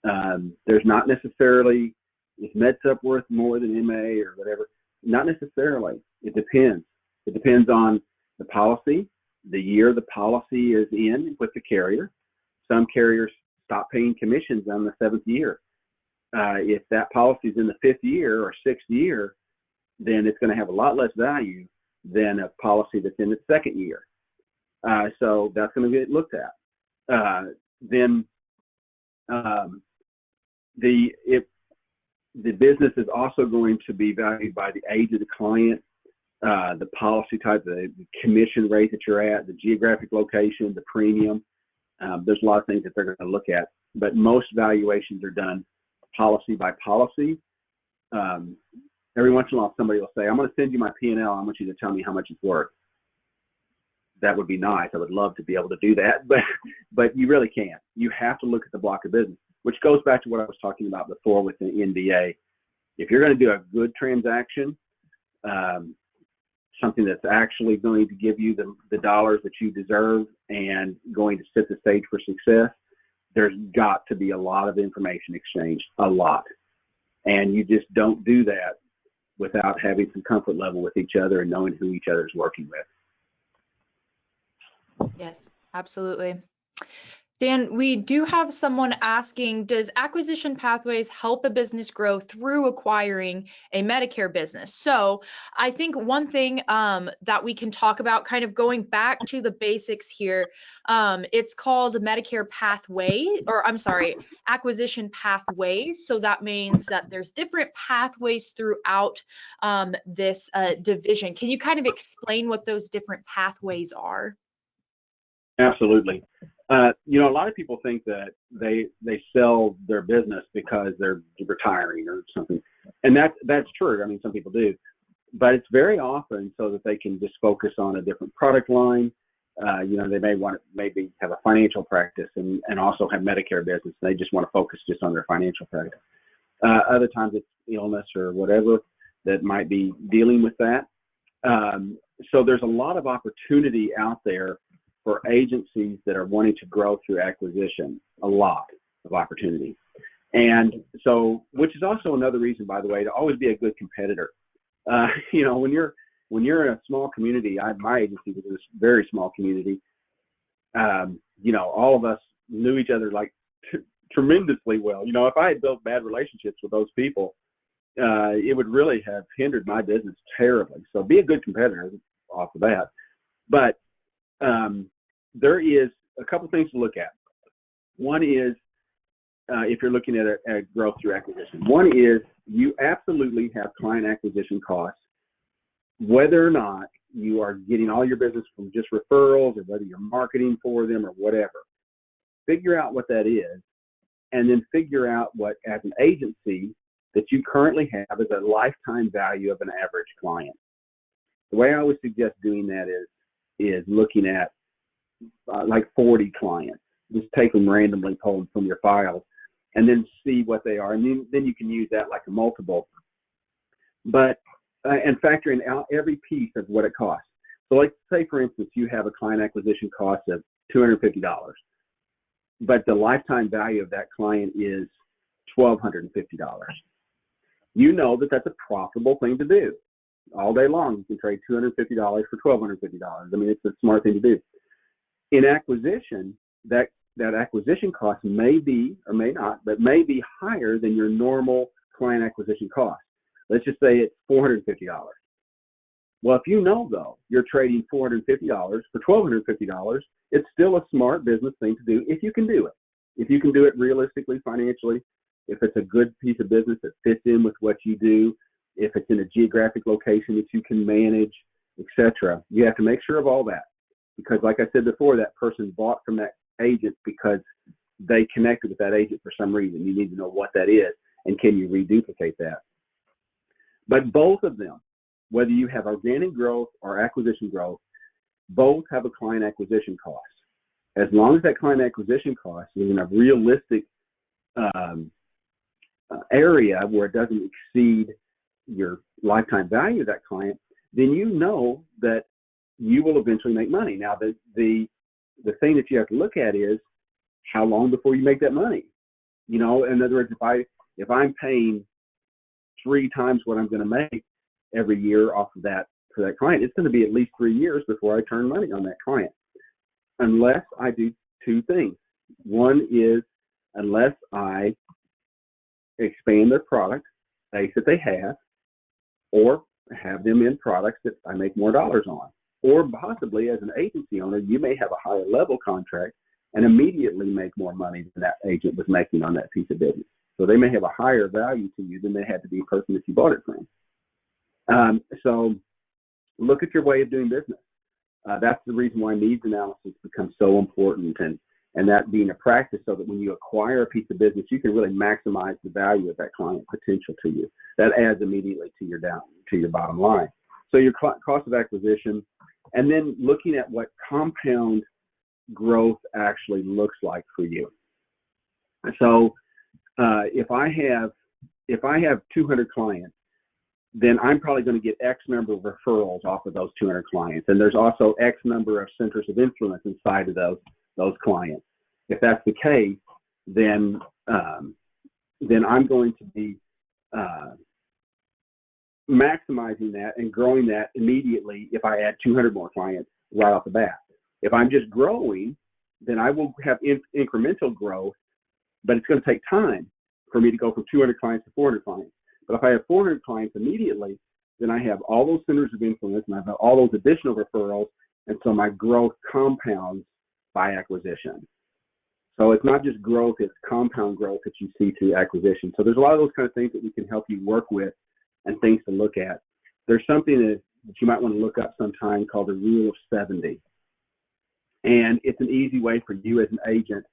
There's not necessarily, is MedSup worth more than MA or whatever? Not necessarily. It depends. It depends on the policy, the year the policy is in with the carrier. Some carriers stop paying commissions on the 7th year. If that policy is in the 5th year or 6th year, then it's going to have a lot less value than a policy that's in its 2nd year. So that's going to get looked at. The business is also going to be valued by the age of the client, the policy type, the commission rate that you're at, the geographic location, the premium. There's a lot of things that they're going to look at, but most valuations are done policy by policy. Every once in a while, somebody will say, I'm going to send you my P&L. I want you to tell me how much it's worth. That would be nice. I would love to be able to do that, but you really can't. You have to look at the block of business, which goes back to what I was talking about before with the NDA. If you're going to do a good transaction, something that's actually going to give you the dollars that you deserve and going to set the stage for success, there's got to be a lot of information exchanged, a lot. And you just don't do that without having some comfort level with each other and knowing who each other is working with. Yes, absolutely. Dan, we do have someone asking, does Acquisition Pathways help a business grow through acquiring a Medicare business? So I think one thing that we can talk about, kind of going back to the basics here, it's called Medicare Pathway, or I'm sorry, Acquisition Pathways. So that means that there's different pathways throughout this division. Can you kind of explain what those different pathways are? Absolutely. A lot of people think that they sell their business because they're retiring or something, and that's true. I mean, some people do, but it's very often so that they can just focus on a different product line. They may want to maybe have a financial practice and also have Medicare business. They just want to focus just on their financial practice. Other times it's illness or whatever that might be dealing with that. So there's a lot of opportunity out there for agencies that are wanting to grow through acquisition, a lot of opportunity. And so, which is also another reason, by the way, to always be a good competitor. When you're in a small community, my agency was a very small community. All of us knew each other like tremendously well. If I had built bad relationships with those people, it would really have hindered my business terribly. So be a good competitor off the bat. But there is a couple things to look at. One is if you're looking at a growth through acquisition. One is you absolutely have client acquisition costs, whether or not you are getting all your business from just referrals or whether you're marketing for them or whatever. Figure out what that is, and then figure out what, as an agency, that you currently have as a lifetime value of an average client. The way I always suggest doing that is looking at like 40 clients. Just take them randomly, pull them from your files, and then see what they are. And then you can use that like a multiple. But and factor in out every piece of what it costs. So like say, for instance, you have a client acquisition cost of $250, but the lifetime value of that client is $1,250. You know that that's a profitable thing to do. All day long, you can trade $250 for $1,250. I mean, it's a smart thing to do. In acquisition, that acquisition cost may be, or may not, but may be higher than your normal client acquisition cost. Let's just say it's $450. Well, if you know, though, you're trading $450 for $1,250, it's still a smart business thing to do if you can do it. If you can do it realistically, financially, if it's a good piece of business that fits in with what you do, if it's in a geographic location that you can manage, etc. You have to make sure of all that, because like I said before, that person bought from that agent because they connected with that agent for some reason. You need to know what that is, and can you reduplicate that. But both of them, whether you have organic growth or acquisition growth, both have a client acquisition cost. As long as that client acquisition cost is in a realistic area where it doesn't exceed your lifetime value of that client, then you know that you will eventually make money. Now, the thing that you have to look at is how long before you make that money. You know, in other words, if I'm paying 3 times what I'm going to make every year off of that for that client, it's going to be at least 3 years before I turn money on that client, unless I do 2 things. One is unless I expand their product base that they have, or have them in products that I make more dollars on. Or possibly as an agency owner, you may have a higher level contract and immediately make more money than that agent was making on that piece of business. So they may have a higher value to you than they had to the person that you bought it from. So look at your way of doing business. That's the reason why needs analysis becomes so important, and that being a practice so that when you acquire a piece of business, you can really maximize the value of that client potential to you. That adds immediately to your bottom line. So your cost of acquisition, and then looking at what compound growth actually looks like for you. So if I have 200 clients, then I'm probably going to get X number of referrals off of those 200 clients. And there's also X number of centers of influence inside of those clients. If that's the case, then I'm going to be maximizing that and growing that immediately if I add 200 more clients right off the bat. If I'm just growing, then I will have incremental growth, but it's going to take time for me to go from 200 clients to 400 clients. But if I have 400 clients immediately, then I have all those centers of influence and I have all those additional referrals, and so my growth compounds by acquisition. So it's not just growth, it's compound growth that you see through acquisition. So there's a lot of those kind of things that we can help you work with and things to look at. There's something that you might want to look up sometime called the Rule of 70. And it's an easy way for you as an agent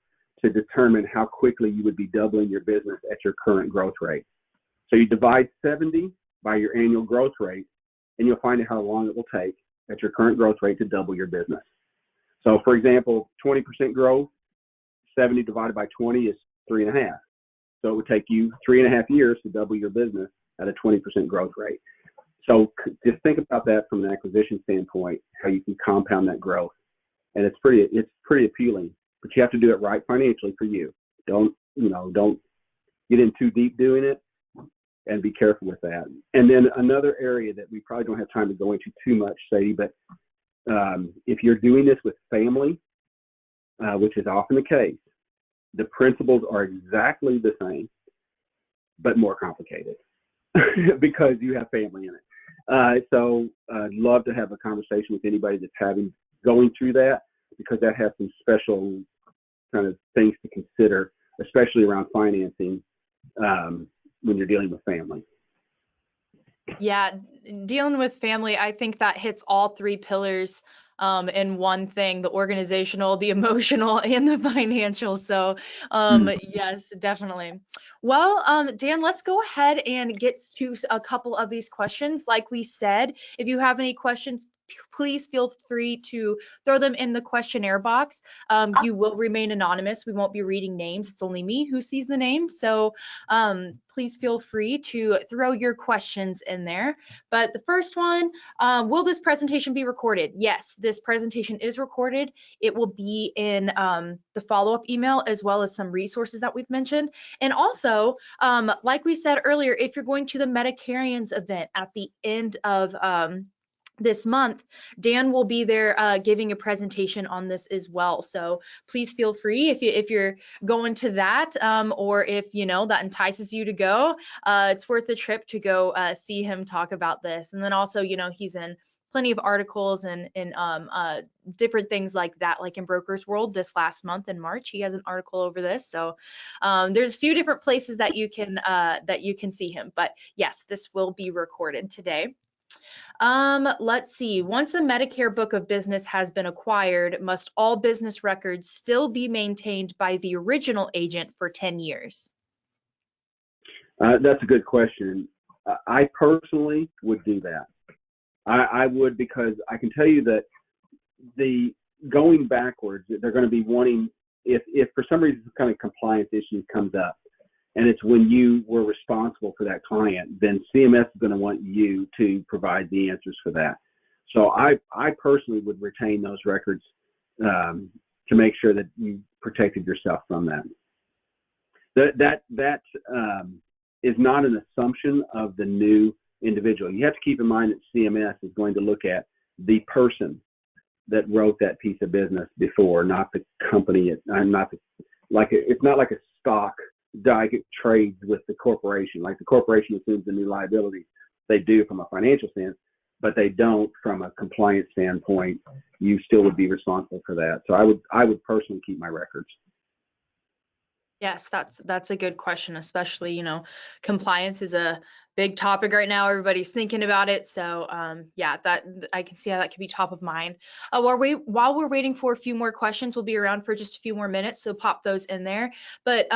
to determine how quickly you would be doubling your business at your current growth rate. So you divide 70 by your annual growth rate, and you'll find out how long it will take at your current growth rate to double your business. So for example, 20% growth, 70 divided by 20 is 3.5. So it would take you 3.5 years to double your business at a 20% growth rate. So just think about that from an acquisition standpoint, how you can compound that growth. And it's pretty appealing, but you have to do it right financially for you. Don't get in too deep doing it, and be careful with that. And then another area that we probably don't have time to go into too much, Sadie, but if you're doing this with family, which is often the case, the principles are exactly the same, but more complicated because you have family in it. So I'd love to have a conversation with anybody that's going through that, because that has some special kind of things to consider, especially around financing when you're dealing with family. Yeah, dealing with family, I think that hits all 3 pillars in one thing: the organizational, the emotional, and the financial. So yes, definitely. Well, Dan, let's go ahead and get to a couple of these questions. Like we said, if you have any questions, please feel free to throw them in the questionnaire box. You will remain anonymous. We won't be reading names. It's only me who sees the name. So please feel free to throw your questions in there. But the first one, will this presentation be recorded? Yes, this presentation is recorded. It will be in the follow-up email, as well as some resources that we've mentioned. And also, like we said earlier, if you're going to the Medicarians event at the end of this month, Dan will be there giving a presentation on this as well. So please feel free if you're going to that, or if that entices you to go. It's worth the trip to go see him talk about this. And then also, he's in plenty of articles and different things like that, like in Broker's World this last month in March. He has an article over this. So there's a few different places that you can see him. But yes, this will be recorded today. Let's see. Once a Medicare book of business has been acquired, must all business records still be maintained by the original agent for 10 years? That's a good question. I personally would do that. I would, because I can tell you that the going backwards, they're going to be wanting, if for some reason some kind of compliance issue comes up, and it's when you were responsible for that client, then CMS is going to want you to provide the answers for that. So I personally would retain those records to make sure that you protected yourself from that. That is not an assumption of the new individual. You have to keep in mind that CMS is going to look at the person that wrote that piece of business before, not the company. It's not like a stock that trades with the corporation. Like the corporation assumes the new liability. They do from a financial sense, but they don't from a compliance standpoint. You still would be responsible for that. So I would personally keep my records. Yes, that's a good question, especially, compliance is a big topic right now. Everybody's thinking about it. So yeah, that I can see how that could be top of mind. While we're waiting for a few more questions, we'll be around for just a few more minutes, so pop those in there. But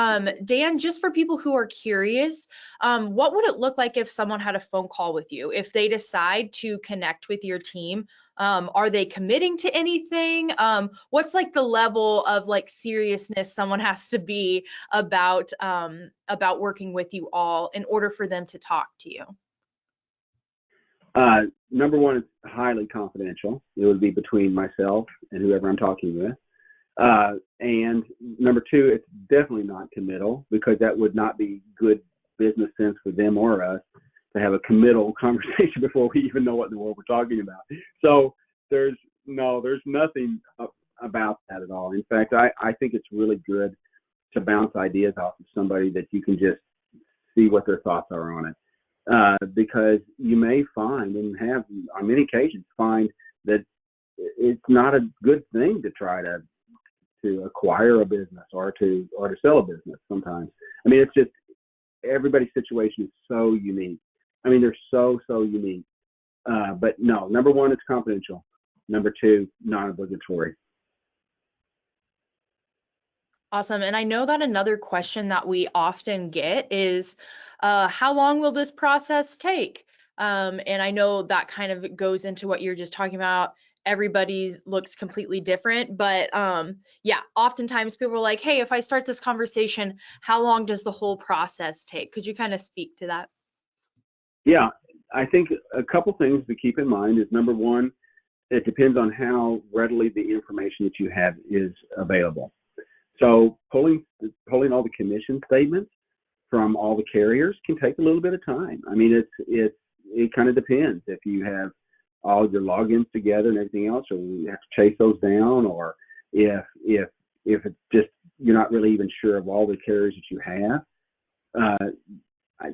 Dan, just for people who are curious, what would it look like if someone had a phone call with you, if they decide to connect with your team? Are they committing to anything? What's like the level of like seriousness someone has to be about working with you all in order for them to talk to you? Number one, it's highly confidential. It would be between myself and whoever I'm talking with. And number two, it's definitely not committal, because that would not be good business sense for them or us to have a committal conversation before we even know what in the world we're talking about. So there's nothing about that at all. In fact, I think it's really good to bounce ideas off of somebody that you can just see what their thoughts are on it. Because you may find, and have on many occasions find, that it's not a good thing to try to acquire a business or to sell a business sometimes. I mean, it's just, everybody's situation is so unique. I mean, they're so unique. But no, number one, it's confidential. Number two, non-obligatory. Awesome. And I know that another question that we often get is, how long will this process take? And I know that kind of goes into what you're just talking about. Everybody's looks completely different, but yeah, oftentimes people are like, hey, if I start this conversation, how long does the whole process take? Could you kind of speak to that? Yeah, I think a couple things to keep in mind is, number one, it depends on how readily the information that you have is available. So pulling all the commission statements from all the carriers can take a little bit of time. I mean, it kind of depends if you have all your logins together and everything else, or you have to chase those down, or if it's just you're not really even sure of all the carriers that you have.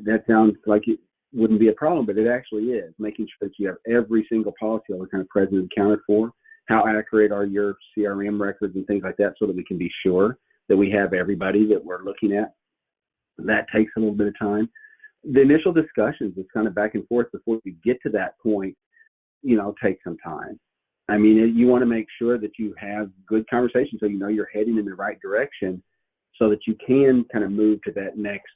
That sounds like it wouldn't be a problem, but it actually is. Making sure that you have every single policyholder kind of present and accounted for. How accurate are your CRM records and things like that, so that we can be sure that we have everybody that we're looking at. That takes a little bit of time. The initial discussions, it's kind of back and forth before you get to that point, take some time. I mean, you want to make sure that you have good conversations so you know you're heading in the right direction, so that you can kind of move to that next,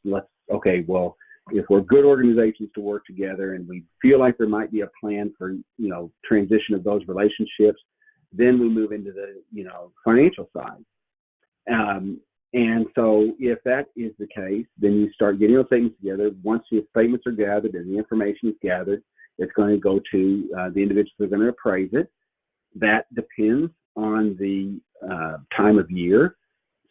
if we're good organizations to work together and we feel like there might be a plan for, transition of those relationships, then we move into the, financial side. And so if that is the case, then you start getting those statements together. Once the statements are gathered and the information is gathered, it's going to go to the individuals that are going to appraise it. That depends on the time of year.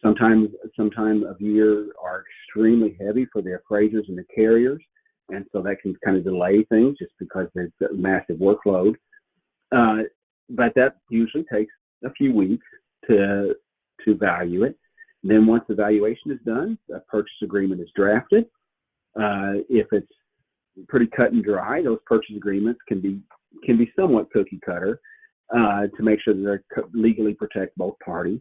Sometimes some time of year are extremely heavy for the appraisers and the carriers, and so that can kind of delay things just because there's a massive workload. But that usually takes a few weeks to value it. And then once the valuation is done, a purchase agreement is drafted. If it's pretty cut and dry, those purchase agreements can be somewhat cookie cutter to make sure that they legally protect both parties.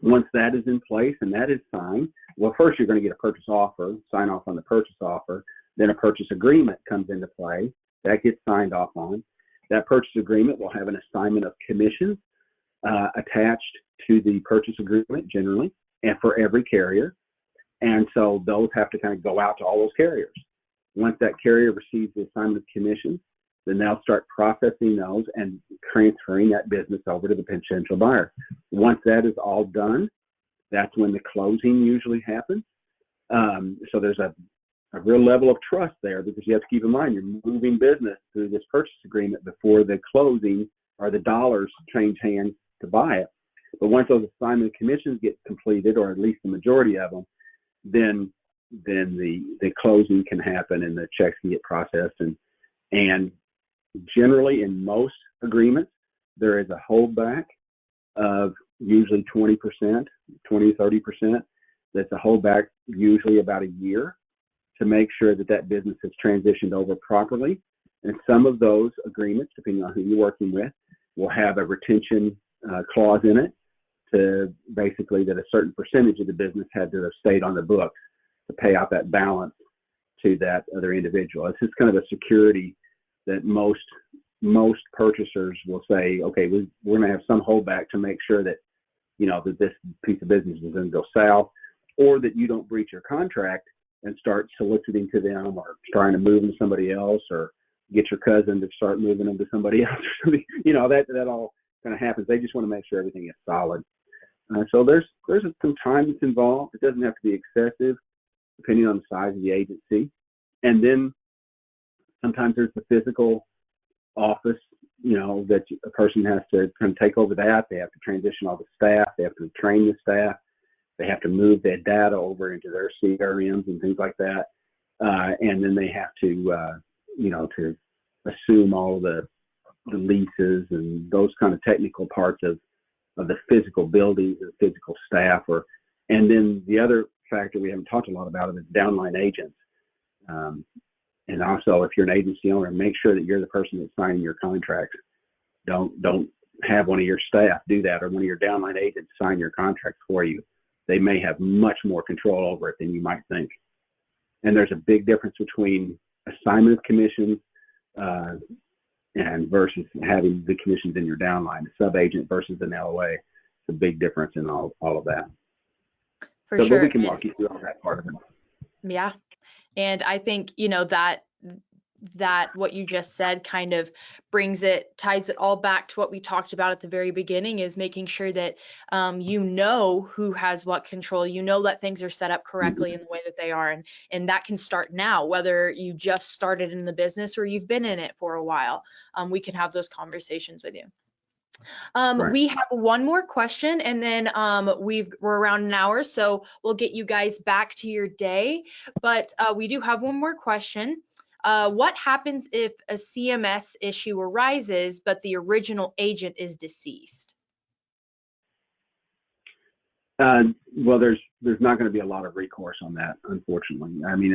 Once that is in place and that is signed, well, first you're going to get a purchase offer, sign off on the purchase offer. Then a purchase agreement comes into play. That gets signed off on. That purchase agreement will have an assignment of commissions attached to the purchase agreement generally, and for every carrier. And so those have to kind of go out to all those carriers. Once that carrier receives the assignment of commissions, then they'll start processing those and transferring that business over to the potential buyer. Once that is all done, that's when the closing usually happens. So there's a real level of trust there, because you have to keep in mind you're moving business through this purchase agreement before the closing or the dollars change hands to buy it. But once those assignment commissions get completed, or at least the majority of them, then the closing can happen and the checks can get processed. And generally in most agreements, there is a holdback of usually 20%, 20-30%. That's a holdback usually about a year to make sure that business has transitioned over properly. And some of those agreements, depending on who you're working with, will have a retention clause in it, to basically that a certain percentage of the business had to have stayed on the books to pay out that balance to that other individual. It's just kind of a security that most purchasers will say, okay, we're going to have some holdback to make sure that, that this piece of business is going to go south, or that you don't breach your contract and start soliciting to them or trying to move them to somebody else, or get your cousin to start moving them to somebody else or something. That all kind of happens. They just want to make sure everything is solid. So there's some time that's involved. It doesn't have to be excessive, depending on the size of the agency. And then sometimes there's the physical office, that a person has to kind of take over that. They have to transition all the staff. They have to train the staff. They have to move their data over into their CRMs and things like that. And then they have to, to assume all the leases and those kind of technical parts of the physical buildings and physical staff. And then the other factor we haven't talked a lot about is downline agents. And also, if you're an agency owner, make sure that you're the person that's signing your contracts. Don't have one of your staff do that, or one of your downline agents sign your contracts for you. They may have much more control over it than you might think. And there's a big difference between assignment of commissions and versus having the commissions in your downline. A sub-agent versus an LOA. It's a big difference in all of that. For sure. But we can walk you through all that part of it. Yeah. And I think, that what you just said kind of ties it all back to what we talked about at the very beginning, is making sure that who has what control, that things are set up correctly in the way that they are. And that can start now, whether you just started in the business or you've been in it for a while. We can have those conversations with you. Right. We have one more question, and then we're around an hour, so we'll get you guys back to your day. But we do have one more question. What happens if a CMS issue arises, but the original agent is deceased? Well, there's not going to be a lot of recourse on that, unfortunately. I mean,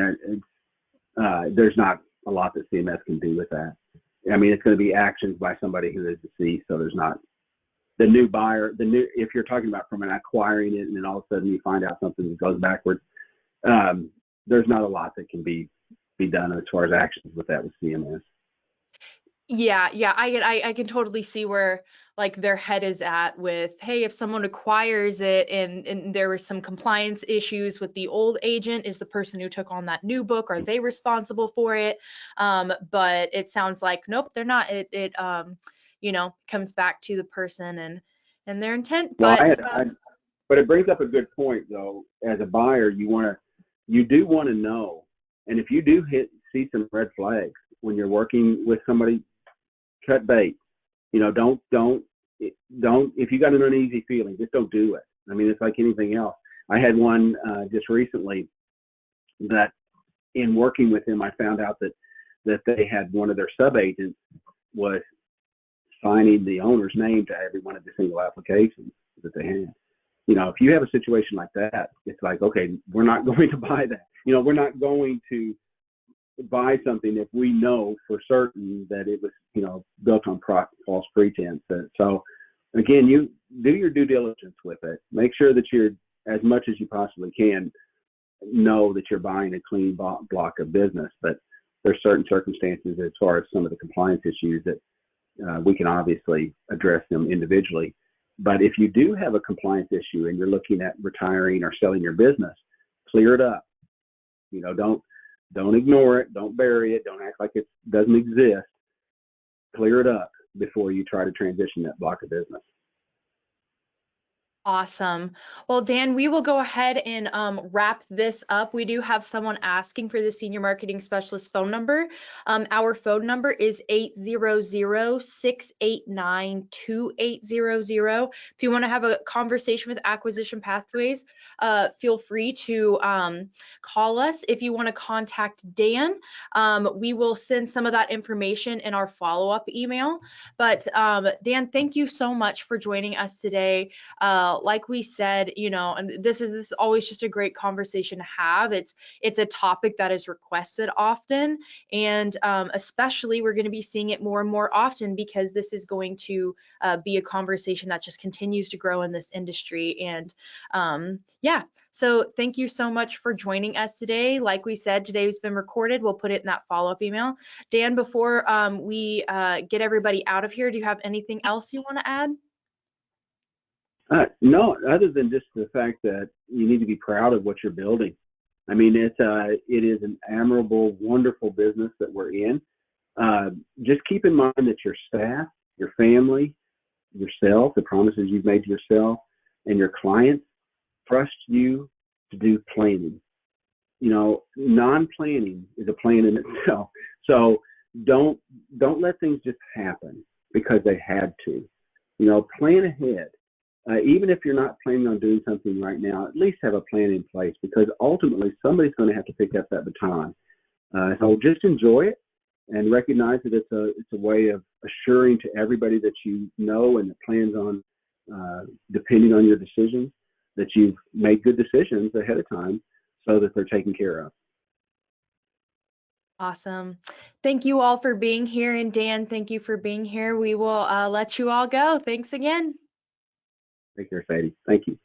there's not a lot that CMS can do with that. I mean, it's going to be actions by somebody who is deceased. So there's not the new buyer, if you're talking about from an acquiring it and then all of a sudden you find out something that goes backwards, there's not a lot that can be done as far as actions with that with CMS. Yeah, I can totally see where their head is at with, hey, if someone acquires it and there was some compliance issues with the old agent, is the person who took on that new book, are they responsible for it? But it sounds like, nope, they're not. It comes back to the person and their intent. But but it brings up a good point though. As a buyer, you do want to know, and if you do see some red flags when you're working with somebody, cut bait. Don't, if you got an uneasy feeling, just don't do it. I mean, it's like anything else. I had one just recently that in working with him, I found out that they had one of their sub-agents was signing the owner's name to every one of the single applications that they have. If you have a situation like that, it's like, okay, we're not going to buy that. We're not going to buy something if we know for certain that it was, built on false pretense. So again, you do your due diligence with it. Make sure that you're, as much as you possibly can, know that you're buying a clean block of business. But there's certain circumstances as far as some of the compliance issues that we can obviously address them individually. But if you do have a compliance issue and you're looking at retiring or selling your business, clear it up. Don't ignore it. Don't bury it. Don't act like it doesn't exist. Clear it up before you try to transition that block of business. Awesome. Well, Dan, we will go ahead and wrap this up. We do have someone asking for the Senior Marketing Specialist phone number. Our phone number is 800-689-2800. If you want to have a conversation with Acquisition Pathways, feel free to call us. If you want to contact Dan, we will send some of that information in our follow-up email. But Dan, thank you so much for joining us today. Like we said, and this is always just a great conversation to have. It's a topic that is requested often, and especially we're going to be seeing it more and more often because this is going to be a conversation that just continues to grow in this industry. And yeah, so thank you so much for joining us today. Like we said, today's been recorded. We'll put it in that follow-up email. Dan, before we get everybody out of here, do you have anything else you want to add? No, other than just the fact that you need to be proud of what you're building. I mean, it is an admirable, wonderful business that we're in. Just keep in mind that your staff, your family, yourself, the promises you've made to yourself, and your clients trust you to do planning. Non-planning is a plan in itself. So don't let things just happen because they had to. Plan ahead. Even if you're not planning on doing something right now, at least have a plan in place because ultimately somebody's going to have to pick up that baton. So just enjoy it and recognize that it's a way of assuring to everybody that you know and that plans on depending on your decisions that you've made good decisions ahead of time so that they're taken care of. Awesome. Thank you all for being here. And Dan, thank you for being here. We will let you all go. Thanks again. Take care, Sadie. Thank you.